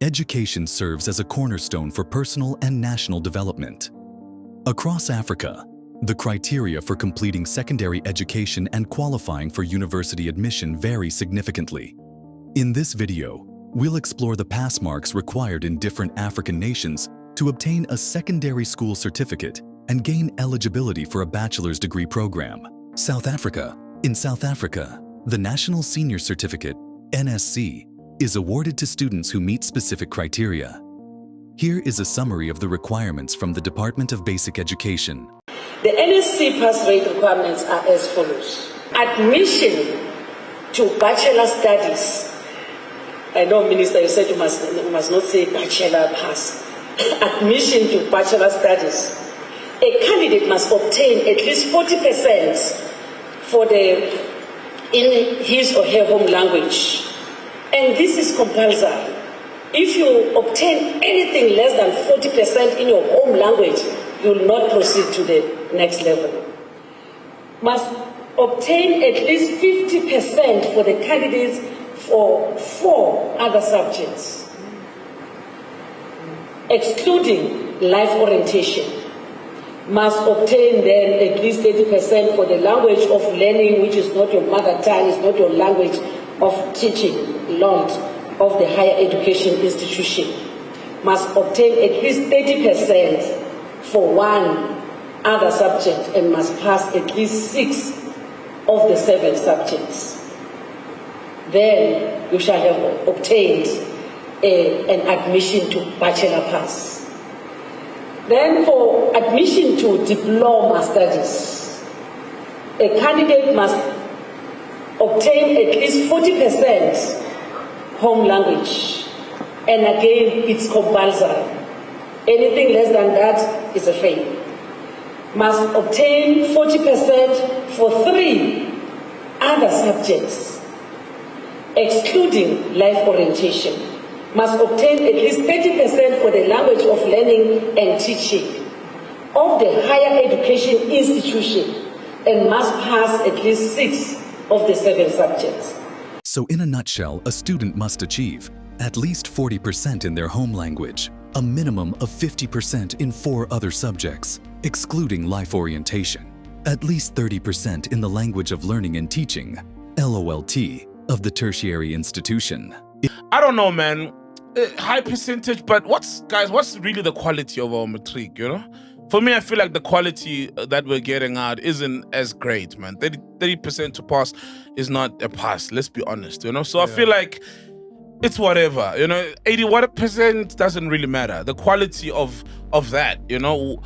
Education serves as a cornerstone for personal and national development. Across Africa, the criteria for completing secondary education and qualifying for university admission vary significantly. In this video, we'll explore the pass marks required in different African nations to obtain a secondary school certificate and gain eligibility for a bachelor's degree program. South Africa. In South Africa, the National Senior Certificate, NSC, is awarded to students who meet specific criteria. Here is a summary of the requirements from the Department of Basic Education. The NSC pass rate requirements are as follows. Admission to bachelor studies. I know, Minister, you said you must not say bachelor pass. Admission to bachelor studies. A candidate must obtain at least 40% in his or her home language. And this is compulsory. If you obtain anything less than 40% in your home language, you will not proceed to the next level. Must obtain at least 50% for the candidates for 4 other subjects, excluding life orientation. Must obtain then at least 30% for the language of learning, which is not your mother tongue, is not your language of teaching, learned of the higher education institution. Must obtain at least 30% for 1 other subject and must pass at least 6 of the 7 subjects. Then you shall have obtained an admission to bachelor pass. Then for admission to diploma studies, a candidate must obtain at least 40% home language, and again it's compulsory. Anything less than that is a fail. Must obtain 40% for 3 other subjects, excluding life orientation. Must obtain at least 30% for the language of learning and teaching of the higher education institution and must pass at least 6 of the 7 subjects. So in a nutshell, a student must achieve at least 40% in their home language, a minimum of 50% in 4 other subjects, excluding life orientation, at least 30% in the language of learning and teaching, LOLT, of the tertiary institution. I don't know, man. High percentage, but what's really the quality of our matric, you know? For me, I feel like the quality that we're getting out isn't as great, man. 30% to pass is not a pass, let's be honest, you know? So I feel like it's whatever, you know? 80% doesn't really matter. The quality of that, you know?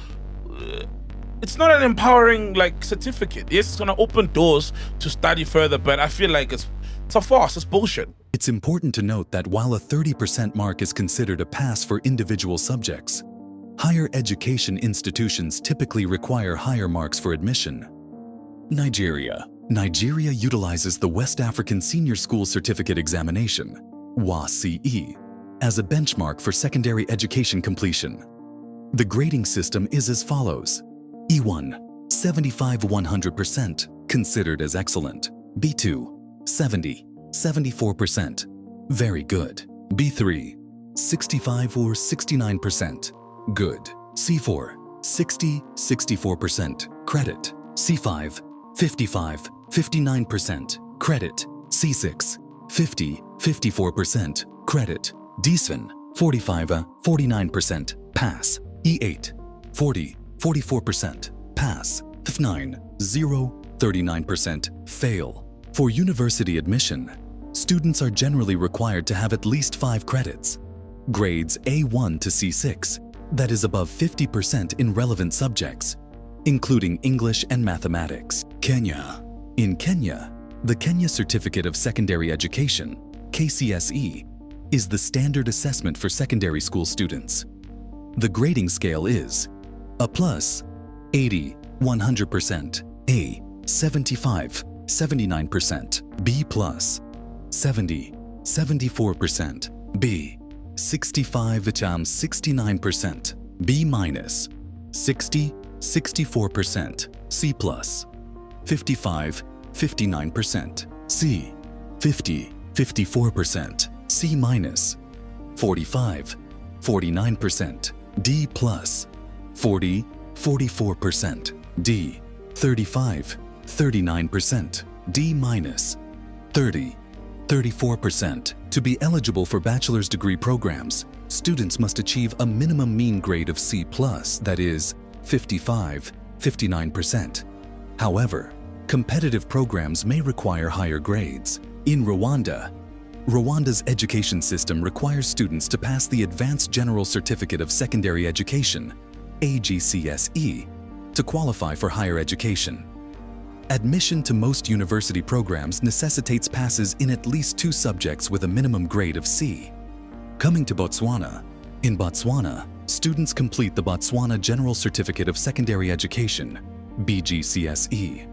It's not an empowering, like, certificate. Yes, it's gonna open doors to study further, but I feel like it's a farce, it's bullshit. It's important to note that while a 30% mark is considered a pass for individual subjects, higher education institutions typically require higher marks for admission. Nigeria. Nigeria utilizes the West African Senior School Certificate Examination, WASCE, as a benchmark for secondary education completion. The grading system is as follows. E1, 75-100%, considered as excellent. B2, 70, 74%, very good. B3, 65 or 69%, good. C4, 60, 64%, credit. C5, 55, 59%, credit. C6, 50, 54%, credit. D7, 45, 49%, pass. E8, 40, 44%, pass. F9, 0, 39%, fail. For university admission, students are generally required to have at least 5 credits. Grades A1 to C6, that is above 50% in relevant subjects, including English and mathematics. Kenya. In Kenya, the Kenya Certificate of Secondary Education, KCSE, is the standard assessment for secondary school students. The grading scale is A+, 80, 100%, A, 75, 79%, B+, 70, 74%, B, 65, 69%, B-, 60, 64%, C+, 55, 59%, C, 50, 54%, C-, 45, 49%, D plus, 40, 44%, D, 35, 39%, D minus, 30, 34%. To be eligible for bachelor's degree programs, students must achieve a minimum mean grade of C+, that is, 55, 59%. However, competitive programs may require higher grades. In Rwanda's education system requires students to pass the Advanced General Certificate of Secondary Education, AGCSE, to qualify for higher education. Admission to most university programs necessitates passes in at least 2 subjects with a minimum grade of C. Coming to Botswana. In Botswana, students complete the Botswana General Certificate of Secondary Education, BGCSE.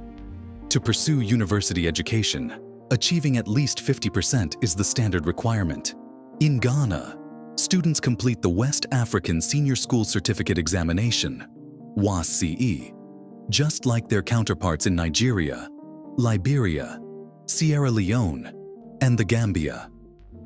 To pursue university education, achieving at least 50% is the standard requirement. In Ghana, students complete the West African Senior School Certificate Examination, WASCE, just like their counterparts in Nigeria, Liberia, Sierra Leone, and the Gambia.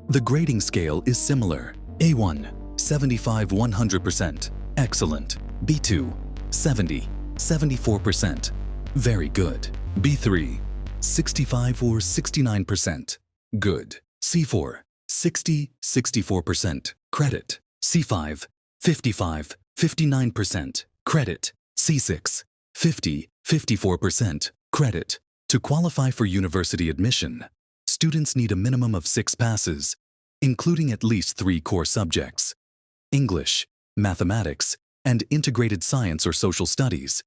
The grading scale is similar. A1, 75, 100%, excellent. B2, 70, 74%, very good. B3, 65 or 69%, good. C4, 60, 64%, credit. C5, 55, 59%, credit. C6, 50, 54%, credit. To qualify for university admission, students need a minimum of 6 passes, including at least 3 core subjects: English, mathematics, and integrated science or social studies,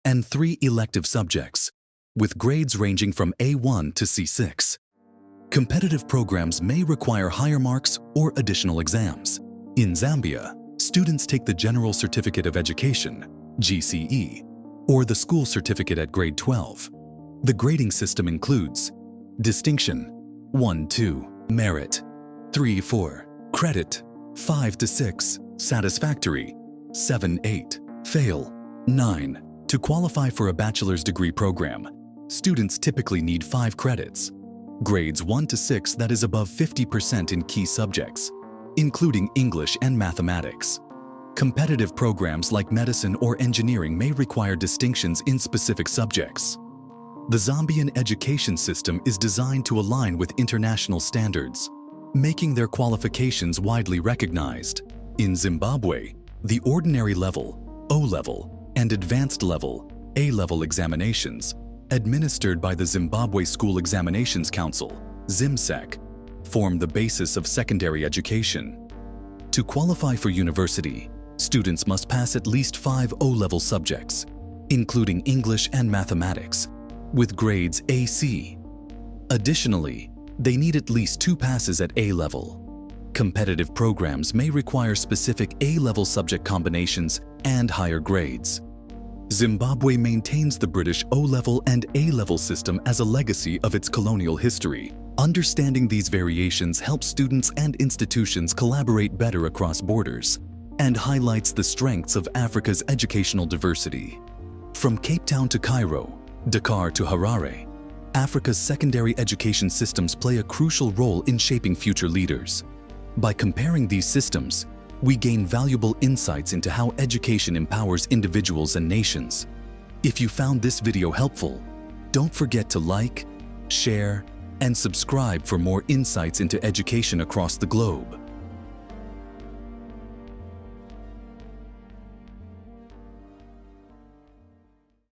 and 3 elective subjects, with grades ranging from A1 to C6. Competitive programs may require higher marks or additional exams. In Zambia, students take the General Certificate of Education, GCE, or the School Certificate at grade 12. The grading system includes distinction, 1-2, merit, 3-4, credit, 5-6, satisfactory, 7-8, fail, 9. To qualify for a bachelor's degree program, students typically need 5 credits, grades 1 to 6 that is above 50% in key subjects, including English and mathematics. Competitive programs like medicine or engineering may require distinctions in specific subjects. The Zambian education system is designed to align with international standards, making their qualifications widely recognized. In Zimbabwe, the ordinary level, O-level, and advanced level, A-level examinations, administered by the Zimbabwe School Examinations Council, ZIMSEC, form the basis of secondary education. To qualify for university, students must pass at least 5 O-level subjects, including English and mathematics, with grades AC. Additionally, they need at least 2 passes at A-level. Competitive programs may require specific A-level subject combinations and higher grades. Zimbabwe maintains the British O-level and A-level system as a legacy of its colonial history. Understanding these variations helps students and institutions collaborate better across borders and highlights the strengths of Africa's educational diversity. From Cape Town to Cairo, Dakar to Harare, Africa's secondary education systems play a crucial role in shaping future leaders. By comparing these systems, we gain valuable insights into how education empowers individuals and nations. If you found this video helpful, don't forget to like, share, and subscribe for more insights into education across the globe.